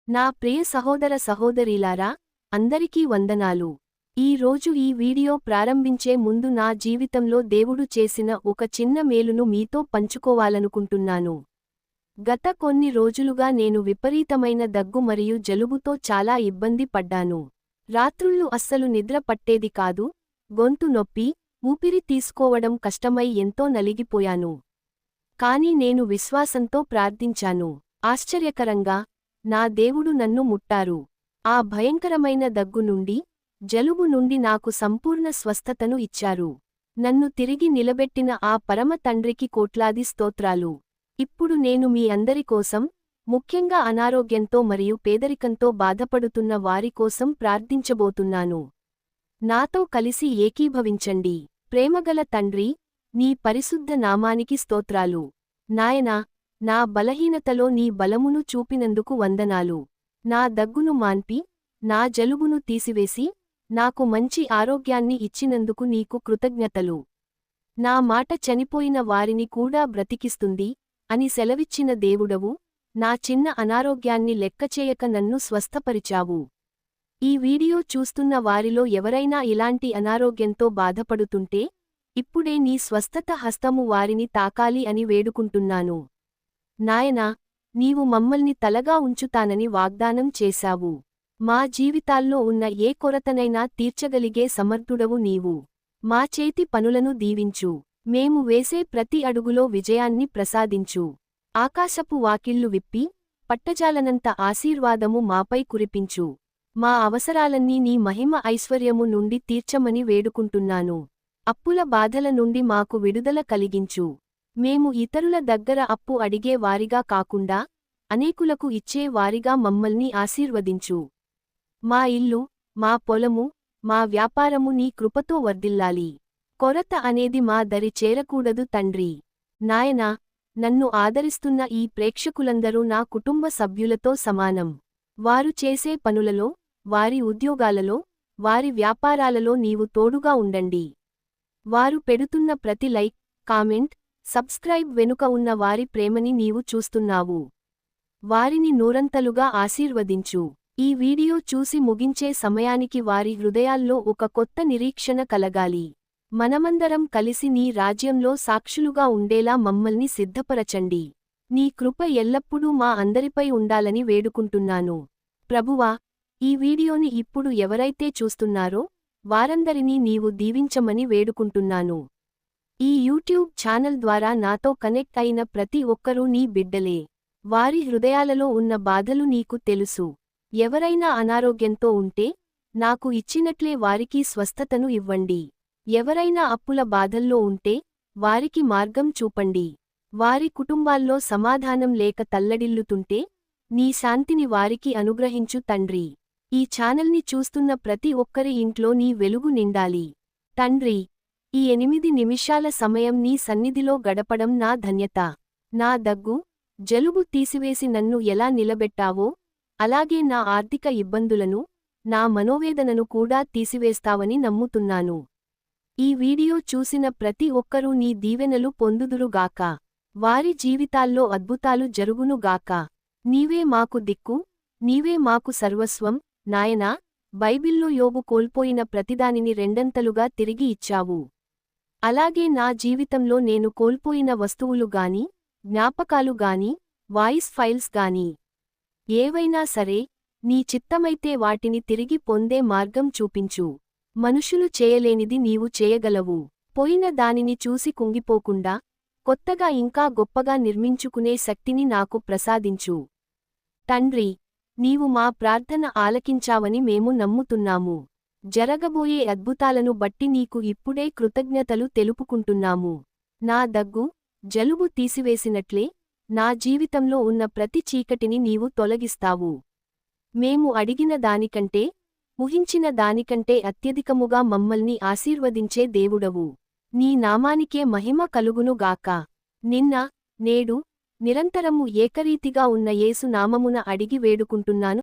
నా ప్రియ సహోదర సహోదరీలారా, అందరికీ వందనాలు. ఈ రోజు ఈ వీడియో ప్రారంభించే ముందు నా జీవితంలో దేవుడు చేసిన ఒక చిన్న మేలును మీతో పంచుకోవాలనుకుంటున్నాను. గత కొన్ని రోజులుగా నేను విపరీతమైన దగ్గు మరియు జలుబుతో చాలా ఇబ్బంది పడ్డాను. రాత్రుళ్ళు అస్సలు నిద్ర పట్టేది కాదు, గొంతు నొప్పి, ఊపిరి తీసుకోవడం కష్టమై ఎంతో నలిగిపోయాను. కానీ నేను విశ్వాసంతో ప్రార్థించాను. ఆశ్చర్యకరంగా నా దేవుడు నన్ను ముట్టారు. ఆ భయంకరమైన దగ్గు నుండి, జలుబు నుండి నాకు సంపూర్ణ స్వస్థతను ఇచ్చారు. నన్ను తిరిగి నిలబెట్టిన ఆ పరమ తండ్రికి కోట్లాది స్తోత్రాలు. ఇప్పుడు నేను మీ అందరి కోసం, ముఖ్యంగా అనారోగ్యంతో మరియు పేదరికంతో బాధపడుతున్న వారి కోసం ప్రార్థించబోతున్నాను. నాతో కలిసి ఏకీభవించండి. ప్రేమగల తండ్రి, నీ పరిశుద్ధ నామానికి స్తోత్రాలు. నాయనా, నా బలహీనతలో నీ బలమును చూపినందుకు వందనాలు. నా దగ్గును మాన్పి, నా జలుబును తీసివేసి, నాకు మంచి ఆరోగ్యాన్ని ఇచ్చినందుకు నీకు కృతజ్ఞతలు. నా మాట చనిపోయిన వారిని కూడా బ్రతికిస్తుంది అని సెలవిచ్చిన దేవుడవు, నా చిన్న అనారోగ్యాన్ని లెక్కచేయక నన్ను స్వస్థపరిచావు. ఈ వీడియో చూస్తున్న వారిలో ఎవరైనా ఇలాంటి అనారోగ్యంతో బాధపడుతుంటే, ఇప్పుడే నీ స్వస్థత హస్తము వారిని తాకాలి అని వేడుకుంటున్నాను. నాయనా, నీవు మమ్మల్ని తలగా ఉంచుతానని వాగ్దానం చేశావు. మా జీవితాల్లో ఉన్న ఏ కొరతనైనా తీర్చగలిగే సమర్థుడవు నీవు. మా చేతి పనులను దీవించు. మేము వేసే ప్రతి అడుగులో విజయాన్ని ప్రసాదించు. ఆకాశపు వాకిళ్లు విప్పి, పట్టజాలనంత ఆశీర్వాదము మాపై కురిపించు. మా అవసరాలన్నీ నీ మహిమ ఐశ్వర్యము నుండి తీర్చమని వేడుకుంటున్నాను. అప్పుల బాధల నుండి మాకు విడుదల కలిగించు. మేము ఇతరుల దగ్గర అప్పు అడిగే వారిగా కాకుండా, అనేకులకు ఇచ్చే వారిగా మమ్మల్ని ఆశీర్వదించు. మా ఇల్లు, మా పొలము, మా వ్యాపారము నీ కృపతో వర్ధిల్లాలి. కొరత అనేది మా దరి చేరకూడదు తండ్రి. నాయనా, నన్ను ఆదరిస్తున్న ఈ ప్రేక్షకులందరూ నా కుటుంబ సభ్యులతో సమానం. వారు చేసే పనులలో, వారి ఉద్యోగాలలో, వారి వ్యాపారాలలో నీవు తోడుగా ఉండండి. వారు పెడుతున్న ప్రతి లైక్, కామెంట్, సబ్స్క్రైబ్ వెనుక ఉన్న వారి ప్రేమని నీవు చూస్తున్నావు. వారిని నూరంతలుగా ఆశీర్వదించు. ఈ వీడియో చూసి ముగించే సమయానికి వారి హృదయాల్లో ఒక కొత్త నిరీక్షణ కలగాలి. మనమందరం కలిసి నీ రాజ్యంలో సాక్షులుగా ఉండేలా మమ్మల్ని సిద్ధపరచండి. నీ కృప ఎల్లప్పుడూ మా అందరిపై ఉండాలని వేడుకుంటున్నాను. ప్రభువా, ఈ వీడియోని ఇప్పుడు ఎవరైతే చూస్తున్నారో వారందరినీ నీవు దీవించమని వేడుకుంటున్నాను. ఈ యూట్యూబ్ ఛానల్ ద్వారా నాతో కనెక్ట్ అయిన ప్రతి ఒక్కరూ నీ బిడ్డలే. వారి హృదయాలలో ఉన్న బాధలు నీకు తెలుసు. ఎవరైనా అనారోగ్యంతో ఉంటే, నాకు ఇచ్చినట్లే వారికి స్వస్థతను ఇవ్వండి. ఎవరైనా అప్పుల బాధల్లో ఉంటే, వారికి మార్గం చూపండి. వారి కుటుంబాల్లో సమాధానం లేక తల్లడిల్లుతుంటే, నీ శాంతిని వారికి అనుగ్రహించు తండ్రి. ఈ ఛానల్ని చూస్తున్న ప్రతి ఒక్కరి ఇంట్లో నీ వెలుగు నిండాలి. తండ్రి, ఈ 8 నిమిషాల సమయం నీ సన్నిధిలో గడపడం నా ధన్యత. నా దగ్గు, జలుబు తీసివేసి నన్ను ఎలా నిలబెట్టావో, అలాగే నా ఆర్థిక ఇబ్బందులను, నా మనోవేదనను కూడా తీసివేస్తావని నమ్ముతున్నాను. ఈ వీడియో చూసిన ప్రతి ఒక్కరూ నీ దీవెనలు పొందుదురుగాక. వారి జీవితాల్లో అద్భుతాలు జరుగునుగాక. నీవే మాకు దిక్కు, నీవే మాకు సర్వస్వం. నాయనా, బైబిల్లో యోబు కోల్పోయిన ప్రతిదానిని రెండంతలుగా తిరిగి ఇచ్చావు. అలాగే నా జీవితంలో నేను కోల్పోయిన వస్తువులు గాని, జ్ఞాపకాలు గాని, వాయిస్ ఫైల్స్ గాని ఏవైనా సరే, నీ చిత్తమైతే వాటిని తిరిగి పొందే మార్గం చూపించు. మనుషులు చేయలేనిది నీవు చేయగలవు. పోయిన దానిని చూసి కుంగిపోకుండా, కొత్తగా ఇంకా గొప్పగా నిర్మించుకునే శక్తిని నాకు ప్రసాదించు. తండ్రి, నీవు మా ప్రార్థన ఆలకించావని మేము నమ్ముతున్నాము. జరగబోయే అద్భుతాలను బట్టి నీకు ఇప్పుడే కృతజ్ఞతలు తెలుపుకుంటున్నాము. నా దగ్గు, జలుబు తీసివేసినట్లే, నా జీవితంలో ఉన్న ప్రతి చీకటిని నీవు తొలగిస్తావు. మేము అడిగిన దానికంటే, ఊహించిన దానికంటే అత్యధికముగా మమ్మల్ని ఆశీర్వదించే దేవుడవు. నీ నామానికే మహిమ కలుగునుగాక. నిన్న, నేడు, నిరంతరము ఏకరీతిగా ఉన్న యేసు నామమున అడిగి వేడుకుంటున్నాను.